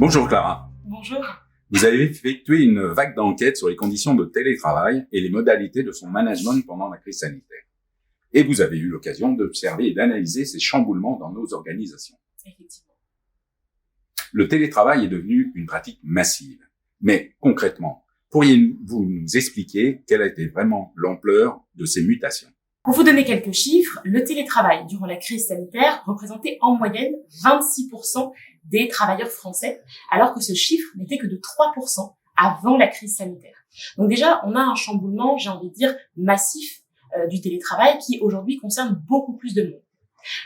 Bonjour Clara. Bonjour. Vous avez effectué une vague d'enquêtes sur les conditions de télétravail et les modalités de son management pendant la crise sanitaire. Et vous avez eu l'occasion d'observer et d'analyser ces chamboulements dans nos organisations. Effectivement. Le télétravail est devenu une pratique massive. Mais concrètement, pourriez-vous nous expliquer quelle a été vraiment l'ampleur de ces mutations? Pour vous donner quelques chiffres, le télétravail durant la crise sanitaire représentait en moyenne 26% des travailleurs français, alors que ce chiffre n'était que de 3% avant la crise sanitaire. Donc déjà, on a un chamboulement, j'ai envie de dire, massif du télétravail qui aujourd'hui concerne beaucoup plus de monde.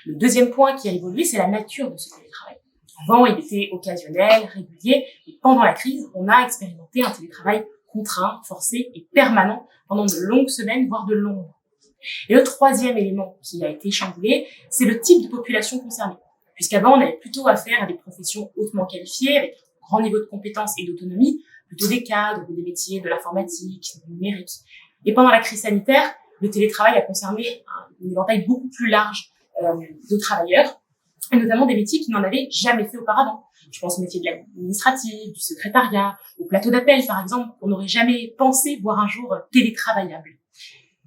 Le deuxième point qui a évolué, c'est la nature de ce télétravail. Avant, il était occasionnel, régulier, et pendant la crise, on a expérimenté un télétravail contraint, forcé et permanent pendant de longues semaines, voire de longs mois. Et le troisième élément qui a été chamboulé, c'est le type de population concernée. Puisqu'avant, on avait plutôt affaire à des professions hautement qualifiées, avec un grand niveau de compétences et d'autonomie, plutôt des cadres, des métiers de l'informatique, du numérique. Et pendant la crise sanitaire, le télétravail a concerné un éventail beaucoup plus large de travailleurs, et notamment des métiers qui n'en avaient jamais fait auparavant. Je pense aux métiers de l'administratif, du secrétariat, au plateau d'appel, par exemple, qu'on n'aurait jamais pensé voir un jour télétravaillables.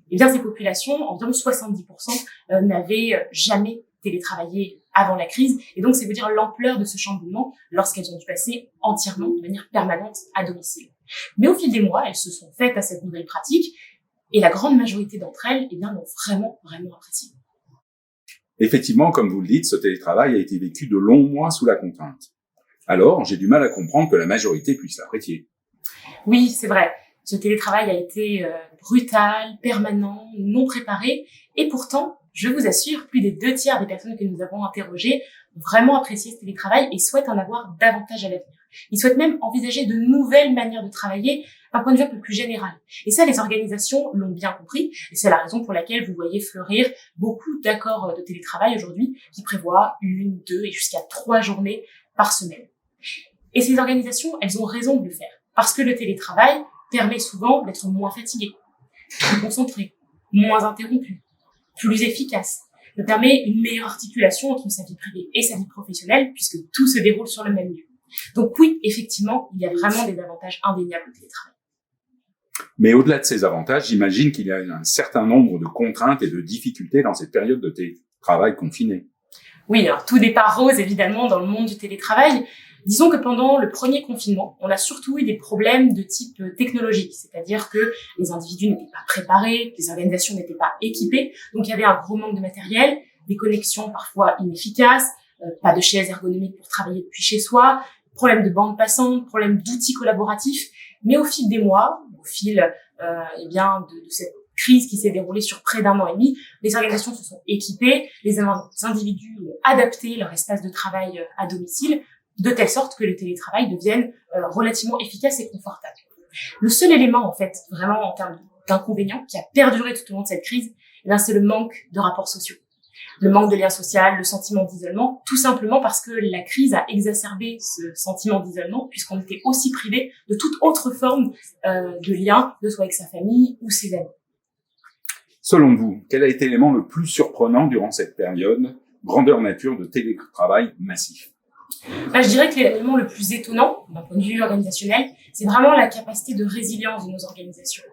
Et bien, ces populations, environ 70%, n'avaient jamais télétravaillé avant la crise. Et donc, c'est vous dire l'ampleur de ce chamboulement lorsqu'elles ont dû passer entièrement, de manière permanente, à domicile. Mais au fil des mois, elles se sont faites à cette nouvelle pratique et la grande majorité d'entre elles, l'ont vraiment apprécié. Effectivement, comme vous le dites, ce télétravail a été vécu de longs mois sous la contrainte. Alors, j'ai du mal à comprendre que la majorité puisse l'apprécier. Oui, c'est vrai. Ce télétravail a été brutal, permanent, non préparé. Et pourtant, je vous assure, plus des 2/3 des personnes que nous avons interrogées ont vraiment apprécié ce télétravail et souhaitent en avoir davantage à l'avenir. Ils souhaitent même envisager de nouvelles manières de travailler d'un point de vue un peu plus général. Et ça, les organisations l'ont bien compris. Et c'est la raison pour laquelle vous voyez fleurir beaucoup d'accords de télétravail aujourd'hui qui prévoient 1, 2 et jusqu'à 3 journées par semaine. Et ces organisations, elles ont raison de le faire. Parce que le télétravail permet souvent d'être moins fatigué, plus concentré, moins interrompu, plus efficace. Ça permet une meilleure articulation entre sa vie privée et sa vie professionnelle puisque tout se déroule sur le même lieu. Donc oui, effectivement, il y a vraiment des avantages indéniables au télétravail. Mais au-delà de ces avantages, j'imagine qu'il y a un certain nombre de contraintes et de difficultés dans cette période de télétravail confiné. Oui, alors tout n'est pas rose évidemment dans le monde du télétravail. Disons que pendant le premier confinement, on a surtout eu des problèmes de type technologique, c'est-à-dire que les individus n'étaient pas préparés, les organisations n'étaient pas équipées, donc il y avait un gros manque de matériel, des connexions parfois inefficaces, pas de chaises ergonomiques pour travailler depuis chez soi, problème de bande passante, problème d'outils collaboratifs, mais au fil des mois, au fil de cette crise qui s'est déroulée sur près d'1 an et demi, les organisations se sont équipées, les individus ont adapté leur espace de travail à domicile, de telle sorte que le télétravail devienne relativement efficace et confortable. Le seul élément, en fait, vraiment en termes d'inconvénients, qui a perduré tout au long de cette crise, c'est le manque de rapports sociaux. Le manque de lien social, le sentiment d'isolement, tout simplement parce que la crise a exacerbé ce sentiment d'isolement, puisqu'on était aussi privé de toute autre forme de lien, de soit avec sa famille ou ses amis. Selon vous, quel a été l'élément le plus surprenant durant cette période, grandeur nature de télétravail massif? Je dirais que l'élément le plus étonnant, d'un point de vue organisationnel, c'est vraiment la capacité de résilience de nos organisations.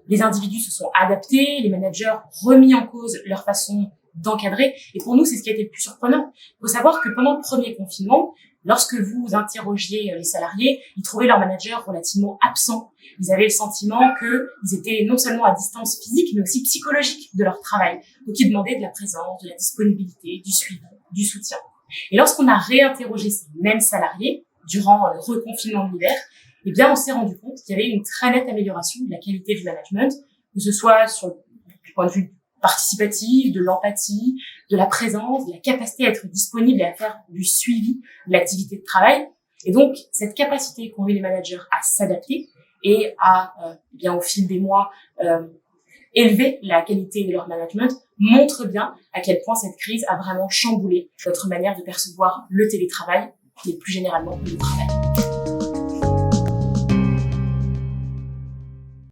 Les individus se sont adaptés, les managers remis en cause leur façon d'encadrer, et pour nous, c'est ce qui a été le plus surprenant. Il faut savoir que pendant le premier confinement, lorsque vous interrogiez les salariés, ils trouvaient leur manager relativement absent. Ils avaient le sentiment qu'ils étaient non seulement à distance physique, mais aussi psychologique de leur travail. Donc, ils demandaient de la présence, de la disponibilité, du suivi, du soutien. Et lorsqu'on a réinterrogé ces mêmes salariés durant le reconfinement de l'hiver, on s'est rendu compte qu'il y avait une très nette amélioration de la qualité du management, que ce soit du point de vue participatif, de l'empathie, de la présence, de la capacité à être disponible et à faire du suivi de l'activité de travail. Et donc, cette capacité qu'ont eu les managers à s'adapter et à, au fil des mois, élever la qualité de leur management montre bien à quel point cette crise a vraiment chamboulé notre manière de percevoir le télétravail et plus généralement le travail.